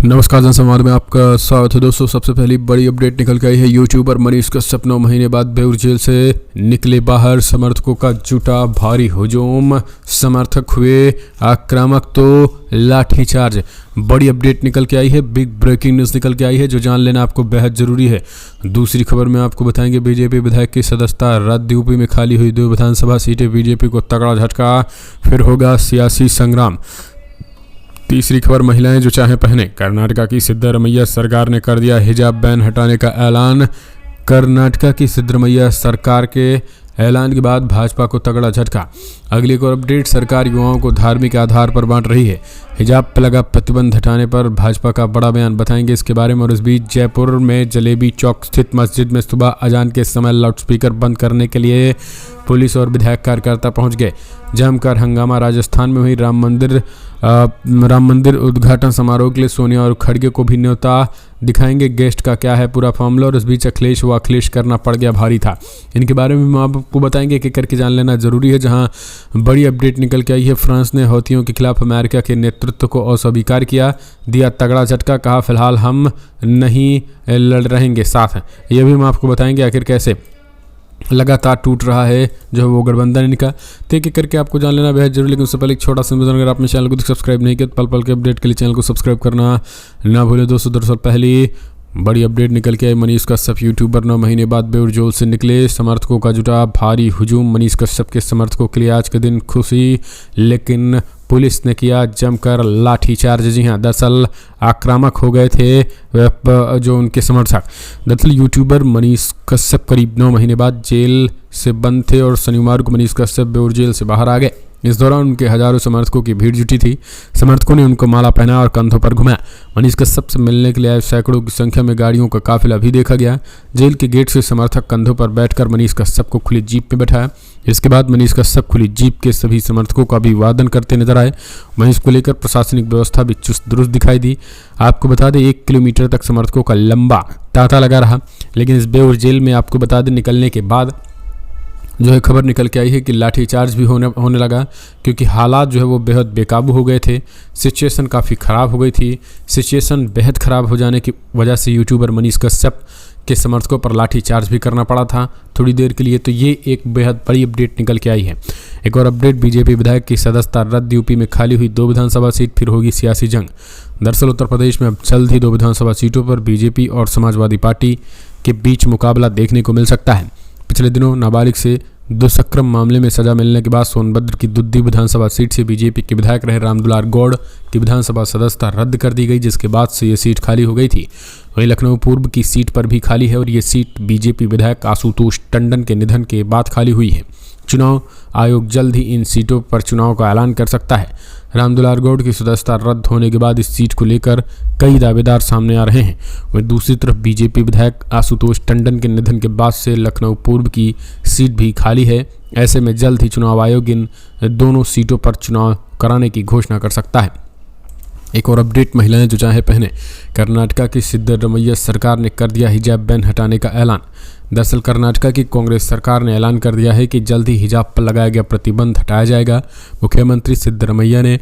नमस्कार जनसंवाद में आपका स्वागत है दोस्तों। सबसे पहली बड़ी अपडेट निकल के आई है। यूट्यूबर मनीष कश्यप 9 महीने बाद बेउर जेल से निकले बाहर। समर्थकों का जुटा भारी हुजूम, समर्थक हुए आक्रामक तो लाठीचार्ज। बड़ी अपडेट निकल के आई है, बिग ब्रेकिंग न्यूज़ निकल के आई है जो जान लेना आपको बेहद जरूरी है। दूसरी खबर में आपको बताएंगे बीजेपी विधायक की सदस्यता रद्द। यूपी में खाली हुई 2 विधानसभा सीटें, बीजेपी को तगड़ा झटका, फिर होगा सियासी संग्राम। तीसरी खबर, महिलाएं जो चाहे पहने। कर्नाटका की सिद्धरमैया सरकार ने कर दिया हिजाब बैन हटाने का ऐलान। कर्नाटका की सिद्धरमैया सरकार के ऐलान के बाद भाजपा को तगड़ा झटका। अगली एक और अपडेट, सरकार युवाओं को धार्मिक आधार पर बांट रही है। हिजाब पर लगा प्रतिबंध हटाने पर भाजपा का बड़ा बयान, बताएंगे इसके बारे में। और इस बीच जयपुर में जलेबी चौक स्थित मस्जिद में सुबह अजान के समय लाउडस्पीकर बंद करने के लिए पुलिस और विधायक कार्यकर्ता पहुंच गए। जमकर हंगामा। राजस्थान में हुई राम मंदिर उद्घाटन समारोह के लिए सोनिया और खड़गे को भी न्योता दिखाएंगे। गेस्ट का क्या है पूरा मामला। और इस बीच अखिलेश करना पड़ गया भारी था। इनके बारे में हम आपको बताएंगे कि करके जान लेना जरूरी है। जहां बड़ी अपडेट निकल के आई है, फ्रांस ने हौथियों के खिलाफ अमेरिका के नेतृत्व को अस्वीकार किया, दिया तगड़ा झटका, कहा फिलहाल हम नहीं लड़ रहेंगे साथ। ये भी हम आपको बताएंगे आखिर कैसे लगातार टूट रहा है जो वो गठबंधन इनका। तो एक करके आपको जान लेना बेहद जरूरी। लेकिन उससे पहले एक छोटा सा निवेदन, अगर आपने चैनल को सब्सक्राइब नहीं किया तो पल पल के अपडेट के लिए चैनल को सब्सक्राइब करना ना भूलें दोस्तों। दरअसल पहली बड़ी अपडेट निकल के आई, मनीष कश्यप यूट्यूबर 9 महीने बाद बेउर जेल से निकले। समर्थकों का जुटा भारी हुजूम। मनीष कश्यप के समर्थकों के लिए आज के दिन खुशी, लेकिन पुलिस ने किया जमकर लाठीचार्ज। जी हाँ, दरअसल आक्रामक हो गए थे जो उनके समर्थक। दरअसल यूट्यूबर मनीष कश्यप करीब 9 महीने बाद जेल से बंद थे और शनिवार को मनीष कश्यप बेउर जेल से बाहर आ गए। इस दौरान उनके हजारों समर्थकों की भीड़ जुटी थी। समर्थकों ने उनको माला पहना और कंधों पर घुमाया। मनीष कश्यप से मिलने के लिए आए सैकड़ों की संख्या में गाड़ियों का काफिला भी देखा गया। जेल के गेट से समर्थक कंधों पर बैठकर मनीष कश्यप को खुली जीप में बैठाया। इसके बाद मनीष कश्यप खुली जीप के सभी समर्थकों का अभिवादन करते नजर आए। मनीष को लेकर प्रशासनिक व्यवस्था भी चुस्त दुरुस्त दिखाई दी। आपको बता दें 1 किलोमीटर तक समर्थकों का लंबा तांता लगा रहा। लेकिन इस बेउर जेल में आपको बता दें निकलने के बाद जो है खबर निकल के आई है कि लाठीचार्ज भी होने लगा, क्योंकि हालात जो है वो बेहद बेकाबू हो गए थे। सिचुएशन काफ़ी ख़राब हो गई थी। सिचुएशन बेहद ख़राब हो जाने की वजह से यूट्यूबर मनीष कश्यप के समर्थकों पर लाठीचार्ज भी करना पड़ा था थोड़ी देर के लिए। तो ये एक बेहद बड़ी अपडेट निकल के आई है। एक और अपडेट, बीजेपी विधायक की सदस्यता रद्द। यूपी में खाली हुई 2 विधानसभा सीट, फिर होगी सियासी जंग। दरअसल उत्तर प्रदेश में अब जल्द ही 2 विधानसभा सीटों पर बीजेपी और समाजवादी पार्टी के बीच मुकाबला देखने को मिल सकता है। पिछले दिनों नाबालिग से दुष्कर्म मामले में सजा मिलने के बाद सोनभद्र की दुद्दी विधानसभा सीट से बीजेपी के विधायक रहे रामदुलार गौड़ की विधानसभा सदस्यता रद्द कर दी गई, जिसके बाद से ये सीट खाली हो गई थी। वहीं लखनऊ पूर्व की सीट पर भी खाली है और ये सीट बीजेपी विधायक आशुतोष टंडन के निधन के बाद खाली हुई है। चुनाव आयोग जल्द ही इन सीटों पर चुनाव का ऐलान कर सकता है। रामदुलार गौड़ की सदस्यता रद्द होने के बाद इस सीट को लेकर कई दावेदार सामने आ रहे हैं। वहीं दूसरी तरफ बीजेपी विधायक आशुतोष टंडन के निधन के बाद से लखनऊ पूर्व की सीट भी खाली है। ऐसे में जल्द ही चुनाव आयोग इन दोनों सीटों पर चुनाव कराने की घोषणा कर सकता है। एक और अपडेट, महिलाएं जो चाहे पहने। कर्नाटका की सिद्धरमैया सरकार ने कर दिया हिजाब बैन हटाने का ऐलान। दरअसल कर्नाटका की कांग्रेस सरकार ने ऐलान कर दिया है कि जल्द ही हिजाब पर लगाया गया प्रतिबंध हटाया जाएगा। मुख्यमंत्री सिद्धरमैया ने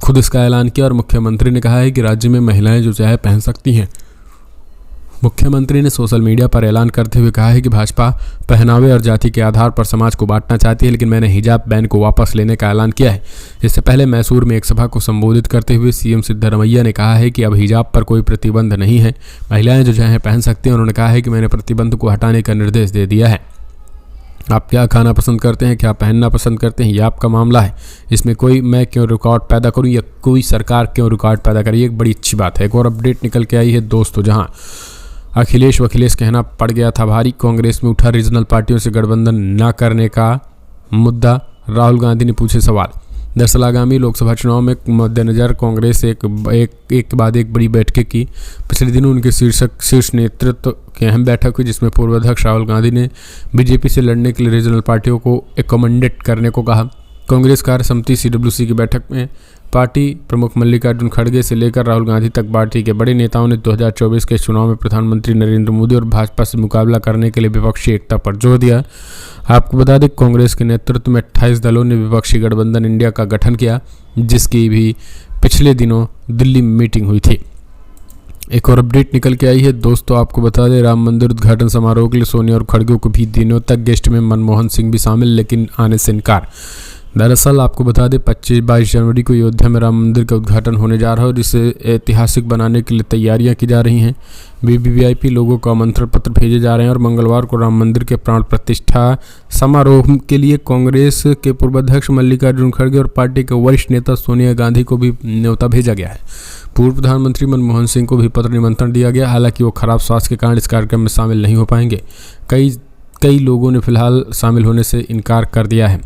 खुद इसका ऐलान किया और मुख्यमंत्री ने कहा है कि राज्य में महिलाएं जो चाहे पहन सकती हैं। मुख्यमंत्री ने सोशल मीडिया पर ऐलान करते हुए कहा है कि भाजपा पहनावे और जाति के आधार पर समाज को बांटना चाहती है, लेकिन मैंने हिजाब बैन को वापस लेने का ऐलान किया है। इससे पहले मैसूर में एक सभा को संबोधित करते हुए सीएम सिद्धरमैया ने कहा है कि अब हिजाब पर कोई प्रतिबंध नहीं है, महिलाएं जो चाहे पहन सकती हैं। उन्होंने कहा है कि मैंने प्रतिबंध को हटाने का निर्देश दे दिया है। आप क्या खाना पसंद करते हैं, क्या पहनना पसंद करते हैं, ये आपका मामला है। इसमें कोई मैं क्यों रिकॉर्ड पैदा करूं या कोई सरकार क्यों रिकॉर्ड पैदा करे, ये एक बड़ी अच्छी बात है। एक और अपडेट निकल के आई है दोस्तों, जहां अखिलेश कहना पड़ गया था भारी। कांग्रेस में उठा रीजनल पार्टियों से गठबंधन न करने का मुद्दा, राहुल गांधी ने पूछे सवाल। दरअसल आगामी लोकसभा चुनाव में मद्देनजर कांग्रेस एक के बाद एक बड़ी बैठकें की। पिछले दिनों उनके शीर्ष नेतृत्व की अहम बैठक हुई, जिसमें पूर्व अध्यक्ष राहुल गांधी ने बीजेपी से लड़ने के लिए रीजनल पार्टियों को एकमोडेट करने को कहा। कांग्रेस कार्य समिति CWC की बैठक में पार्टी प्रमुख मल्लिकार्जुन खड़गे से लेकर राहुल गांधी तक पार्टी के बड़े नेताओं ने 2024 के चुनाव में प्रधानमंत्री नरेंद्र मोदी और भाजपा से मुकाबला करने के लिए विपक्षी एकता पर जोर दिया। आपको बता दें कांग्रेस के नेतृत्व में 28 दलों ने विपक्षी गठबंधन इंडिया का गठन किया, जिसकी भी पिछले दिनों दिल्ली में मीटिंग हुई थी। एक और अपडेट निकल के आई है दोस्तों, आपको बता दें राम मंदिर उद्घाटन समारोह के लिए सोनिया और खड़गे को भी दिनों तक गेस्ट में मनमोहन सिंह भी शामिल, लेकिन आने से इनकार। दरअसल आपको बता दें 25-22 जनवरी को अयोध्या में राम मंदिर का उद्घाटन होने जा रहा है और इसे ऐतिहासिक बनाने के लिए तैयारियां की जा रही हैं। वीवीआईपी लोगों को आमंत्रण पत्र भेजे जा रहे हैं और मंगलवार को राम मंदिर के प्राण प्रतिष्ठा समारोह के लिए कांग्रेस के पूर्व अध्यक्ष मल्लिकार्जुन खड़गे और पार्टी के वरिष्ठ नेता सोनिया गांधी को भी न्योता भेजा गया है। पूर्व प्रधानमंत्री मनमोहन सिंह को भी पत्र निमंत्रण दिया गया, हालांकि वो खराब स्वास्थ्य के कारण इस कार्यक्रम में शामिल नहीं हो पाएंगे। कई लोगों ने फिलहाल शामिल होने से इनकार कर दिया है।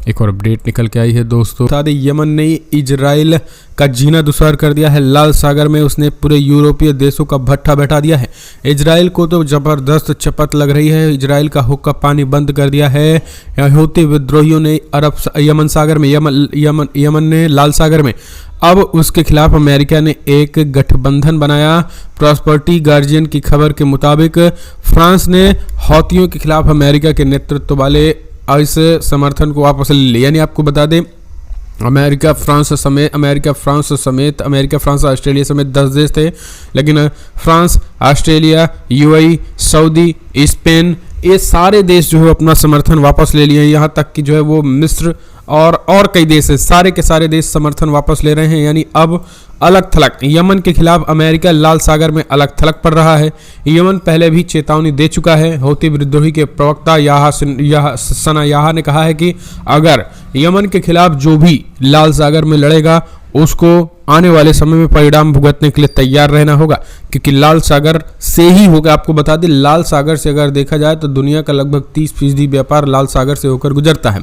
एक और अपडेट निकल के आई है दोस्तों, बता दें यमन ने इजराइल का जीना दुश्वार कर दिया है। लाल सागर में उसने पूरे यूरोपीय देशों का भट्ठा बैठा दिया है। इजराइल को तो जबरदस्त चपत लग रही है। इजराइल का हुक्का पानी बंद कर दिया है। हूती विद्रोहियों ने यमन ने लाल सागर में अब उसके खिलाफ अमेरिका ने एक गठबंधन बनाया। प्रॉस्पर्टी गार्जियन की खबर के मुताबिक फ्रांस ने हौतियों के खिलाफ अमेरिका के नेतृत्व वाले इस समर्थन को वापस ले लिया। यानी आपको बता दें अमेरिका फ्रांस ऑस्ट्रेलिया समेत 10 देश थे, लेकिन France, Australia, UAE, Saudi, Spain, ये सारे देश जो है अपना समर्थन वापस ले लिए। यहाँ तक कि जो है वो मिस्र और कई देश है, सारे के सारे देश समर्थन वापस ले रहे हैं। यानी अब अलग थलग यमन के खिलाफ अमेरिका लाल सागर में अलग थलग पड़ रहा है। यमन पहले भी चेतावनी दे चुका है। हौती विद्रोही के प्रवक्ता सना याहा ने कहा है कि अगर यमन के खिलाफ जो भी लाल सागर में लड़ेगा उसको आने वाले समय में परिणाम भुगतने के लिए तैयार रहना होगा, क्योंकि लाल सागर से ही होगा। आपको बता दें लाल सागर से अगर देखा जाए तो दुनिया का लगभग 30% व्यापार लाल सागर से होकर गुजरता है।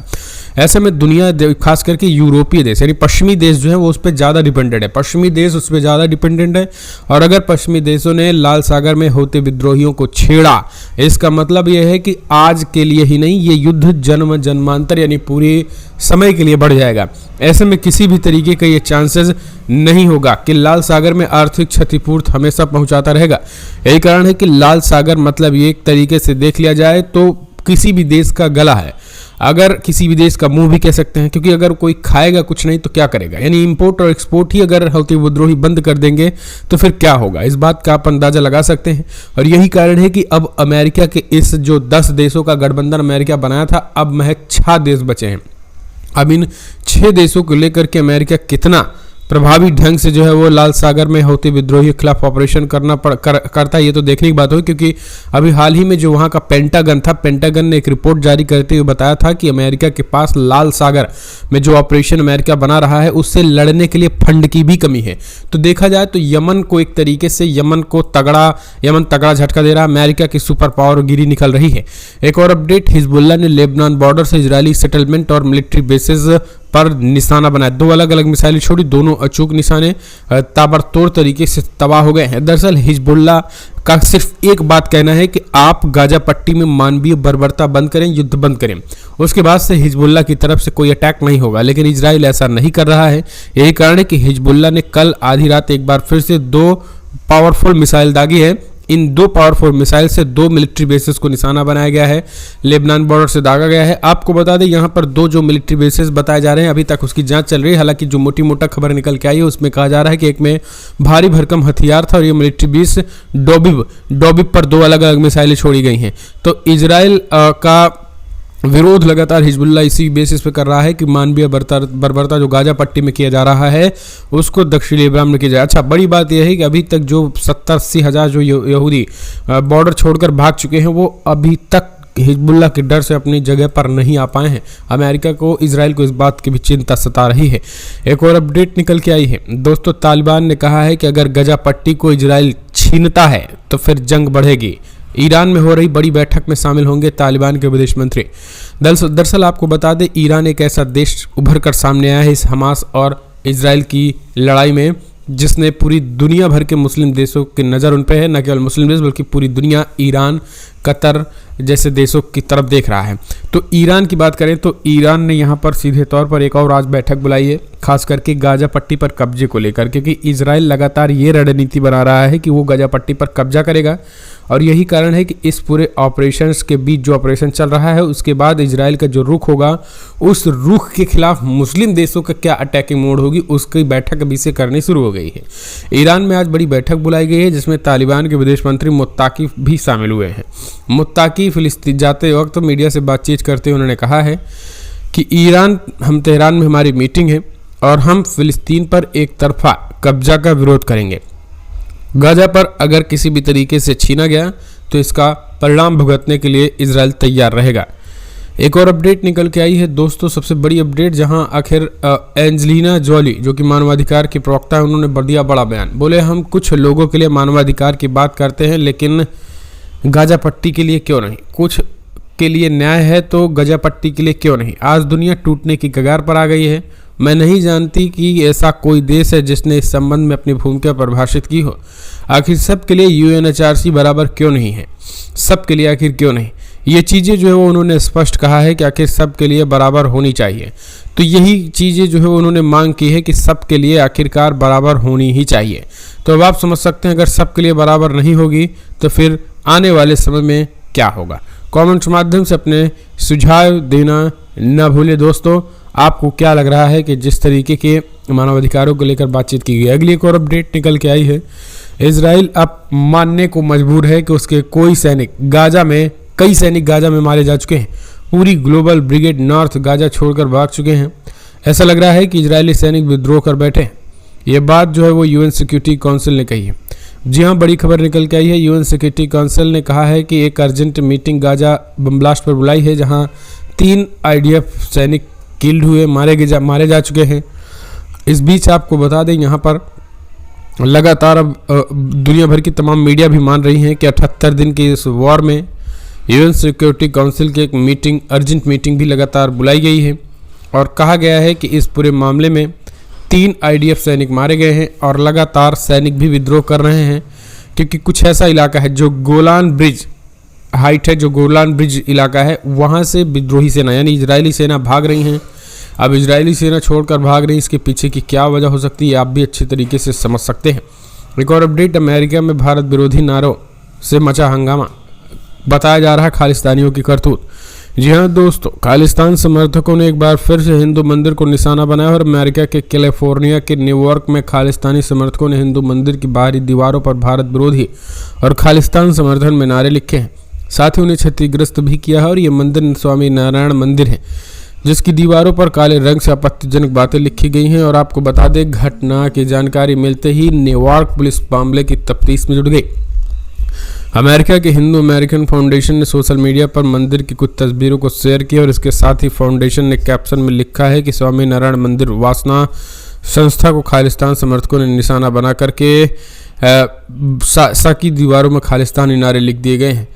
ऐसे में दुनिया खास करके यूरोपीय देश यानी पश्चिमी देश जो है वो उस पर ज़्यादा डिपेंडेंट है। पश्चिमी देश उस पर ज़्यादा डिपेंडेंट है और अगर पश्चिमी देशों ने लाल सागर में होते विद्रोहियों को छेड़ा, इसका मतलब यह है कि आज के लिए ही नहीं, ये युद्ध जन्म जन्मांतर यानी पूरे समय के लिए बढ़ जाएगा। ऐसे में किसी भी तरीके का ये चांसेस नहीं होगा कि लाल सागर में आर्थिक क्षतिपूर्ति हमेशा पहुंचाता रहेगा। यही कारण है कि लाल सागर मतलब ये एक तरीके से देख लिया जाए तो किसी भी देश का गला है, अगर किसी भी देश का मुंह भी कह सकते हैं, क्योंकि अगर कोई खाएगा कुछ नहीं तो क्या करेगा। यानी इंपोर्ट और एक्सपोर्ट ही अगर हौती विद्रोही बंद कर देंगे तो फिर क्या होगा, इस बात का आप अंदाजा लगा सकते हैं। और यही कारण है कि अब अमेरिका के इस जो 10 देशों का गठबंधन अमेरिका बनाया था, अब महज 6 देश बचे हैं। अब इन 6 देशों को लेकर के अमेरिका कितना प्रभावी ढंग से जो है वो लाल सागर में हौती विद्रोहियों के खिलाफ ऑपरेशन करता है, ये तो देखने की बात होगी। क्योंकि अभी हाल ही में जो वहाँ का पेंटागन था, पेंटागन ने एक रिपोर्ट जारी करते हुए बताया था कि अमेरिका के पास लाल सागर में जो ऑपरेशन अमेरिका बना रहा है उससे लड़ने के लिए फंड की भी कमी है। तो देखा जाए तो यमन को एक तरीके से यमन तगड़ा झटका दे रहा है। अमेरिका की सुपर पावर गिरी निकल रही है। एक और अपडेट, हिजबुल्लाह ने लेबनान बॉर्डर से इजरायली सेटलमेंट और मिलिट्री बेसेस पर निशाना बनाया। 2 अलग अलग मिसाइलें छोड़ी, दोनों अचूक निशाने ताबड़तोड़ तरीके से तबाह हो गए हैं। दरअसल हिजबुल्लाह का सिर्फ एक बात कहना है कि आप गाजा पट्टी में मानवीय बर्बरता बंद करें, युद्ध बंद करें, उसके बाद से हिजबुल्लाह की तरफ से कोई अटैक नहीं होगा। लेकिन इजराइल ऐसा नहीं कर रहा है। यही कारण है कि हिजबुल्लाह ने कल आधी रात एक बार फिर से 2 पावरफुल मिसाइल दागी है। इन 2 पावरफुल मिसाइल से 2 मिलिट्री बेसेस को निशाना बनाया गया है, लेबनान बॉर्डर से दागा गया है। आपको बता दें यहाँ पर 2 जो मिलिट्री बेसेस बताए जा रहे हैं, अभी तक उसकी जांच चल रही है। हालांकि जो मोटी मोटा खबर निकल के आई है उसमें कहा जा रहा है कि एक में भारी भरकम हथियार था और ये मिलिट्री बेस डोबिब पर 2 अलग अलग मिसाइलें छोड़ी गई हैं। तो इजराइल का विरोध लगातार हिजबुल्लाह इसी बेसिस पे कर रहा है कि मानवीय बर्बरता जो गाजा पट्टी में किया जा रहा है उसको दक्षिणी लेबनान में किया जाए। अच्छा, बड़ी बात यह है कि अभी तक जो 70-80 हज़ार जो यहूदी बॉर्डर छोड़कर भाग चुके हैं वो अभी तक हिजबुल्लाह के डर से अपनी जगह पर नहीं आ पाए हैं। अमेरिका को, इजराइल को इस बात की भी चिंता सता रही है। एक और अपडेट निकल के आई है दोस्तों, तालिबान ने कहा है कि अगर गाजा पट्टी को इजराइल छीनता है तो फिर जंग बढ़ेगी। ईरान में हो रही बड़ी बैठक में शामिल होंगे तालिबान के विदेश मंत्री। दरअसल आपको बता दें ईरान एक ऐसा देश उभर कर सामने आया है इस हमास और इजराइल की लड़ाई में, जिसने पूरी दुनिया भर के मुस्लिम देशों की नज़र उन पर है। न केवल मुस्लिम देश बल्कि पूरी दुनिया ईरान, कतर जैसे देशों की तरफ देख रहा है। तो ईरान की बात करें तो ईरान ने यहाँ पर सीधे तौर पर एक और आज बैठक बुलाई है, खास करके गाजा पट्टी पर कब्जे को लेकर, क्योंकि इजराइल लगातार ये रणनीति बना रहा है कि वो गाजा पट्टी पर कब्जा करेगा और यही कारण है कि इस पूरे ऑपरेशंस के बीच जो ऑपरेशन चल रहा है उसके बाद इजराइल का जो रुख होगा, उस रुख के खिलाफ मुस्लिम देशों का क्या अटैकिंग मोड होगी, उसकी बैठक अभी से करनी शुरू हो गई है। ईरान में आज बड़ी बैठक बुलाई गई है जिसमें तालिबान के विदेश मंत्री मुत्ताकी भी शामिल हुए हैं। मुत्ताकी फिलिस्तीन जाते वक्त मीडिया से बातचीत करते हुए उन्होंने कहा है कि हम तेहरान में हमारी मीटिंग है और हम फिलिस्तीन पर एक तरफा कब्जा का विरोध करेंगे। गाजा पर अगर किसी भी तरीके से छीना गया तो इसका परिणाम भुगतने के लिए इजराइल तैयार रहेगा। एक और अपडेट निकल के आई है दोस्तों, सबसे बड़ी अपडेट, जहां आखिर एंजेलिना जोली जो कि मानवाधिकार की प्रवक्ता है, उन्होंने दिया बड़ा बयान। बोले हम कुछ लोगों के लिए मानवाधिकार की बात करते हैं लेकिन गाजा पट्टी के लिए क्यों नहीं, कुछ के लिए न्याय है तो गाजा पट्टी के लिए क्यों नहीं। आज दुनिया टूटने की कगार पर आ गई है। मैं नहीं जानती कि ऐसा कोई देश है जिसने इस संबंध में अपनी भूमिका परिभाषित की हो। आखिर सबके लिए यूएनएचआरसी बराबर क्यों नहीं है, सबके लिए आखिर क्यों नहीं। ये चीज़ें जो है वो उन्होंने स्पष्ट कहा है कि आखिर सबके लिए बराबर होनी चाहिए। तो यही चीज़ें जो है उन्होंने मांग की है कि सबके लिए आखिरकार बराबर होनी ही चाहिए। तो अब आप समझ सकते हैं अगर सबके लिए बराबर नहीं होगी तो फिर आने वाले समय में क्या होगा। कमेंट्स के माध्यम से अपने सुझाव देना न भूले दोस्तों। आपको क्या लग रहा है कि जिस तरीके के मानवाधिकारों को लेकर बातचीत की गई। अगली एक और अपडेट निकल के आई है। इजराइल अब मानने को मजबूर है कि उसके कई सैनिक गाजा में मारे जा चुके हैं। पूरी ग्लोबल ब्रिगेड नॉर्थ गाजा छोड़कर भाग चुके हैं। ऐसा लग रहा है कि इजरायली सैनिक विद्रोह कर बैठे हैं। ये बात जो है वो यूएन सिक्योरिटी काउंसिल ने कही है। जी हाँ, बड़ी खबर निकल के आई है। यूएन सिक्योरिटी काउंसिल ने कहा है कि एक urgent meeting Gaza bomb blast पर बुलाई है जहां 3 आईडीएफ सैनिक किल्ड हुए, मारे जा चुके हैं। इस बीच आपको बता दें यहाँ पर लगातार अब दुनिया भर की तमाम मीडिया भी मान रही हैं कि 78 दिन के इस वॉर में यूएन सिक्योरिटी काउंसिल की एक अर्जेंट मीटिंग भी लगातार बुलाई गई है और कहा गया है कि इस पूरे मामले में 3 आईडीएफ सैनिक मारे गए हैं और लगातार सैनिक भी विद्रोह कर रहे हैं क्योंकि कुछ ऐसा इलाका है जो गोलान ब्रिज हाइट है, जो गोलान ब्रिज इलाका है, वहाँ से विद्रोही सेना यानी इजरायली सेना भाग रही हैं। अब इजरायली सेना छोड़कर भाग रही है, इसके पीछे की क्या वजह हो सकती है आप भी अच्छी तरीके से समझ सकते हैं। एक और अपडेट, अमेरिका में भारत विरोधी नारों से मचा हंगामा, बताया जा रहा है खालिस्तानियों की करतूत। जी हाँ दोस्तों, खालिस्तान समर्थकों ने एक बार फिर से हिंदू मंदिर को निशाना बनाया और अमेरिका के कैलिफोर्निया के न्यूयॉर्क में खालिस्तानी समर्थकों ने हिंदू मंदिर की बाहरी दीवारों पर भारत विरोधी और खालिस्तान समर्थन में नारे लिखे हैं। साथ ही उन्हें क्षतिग्रस्त भी किया है और ये मंदिर स्वामी नारायण मंदिर है जिसकी दीवारों पर काले रंग से आपत्तिजनक बातें लिखी गई हैं। और आपको बता दें, घटना की जानकारी मिलते ही न्यूयॉर्क पुलिस मामले की तफ्तीश में जुट गई। अमेरिका के हिंदू अमेरिकन फाउंडेशन ने सोशल मीडिया पर मंदिर की कुछ तस्वीरों को शेयर किया और इसके साथ ही फाउंडेशन ने कैप्शन में लिखा है कि स्वामी नारायण मंदिर वासना संस्था को खालिस्तान समर्थकों ने निशाना बना करके साकी दीवारों में खालिस्तानी नारे लिख दिए गए हैं।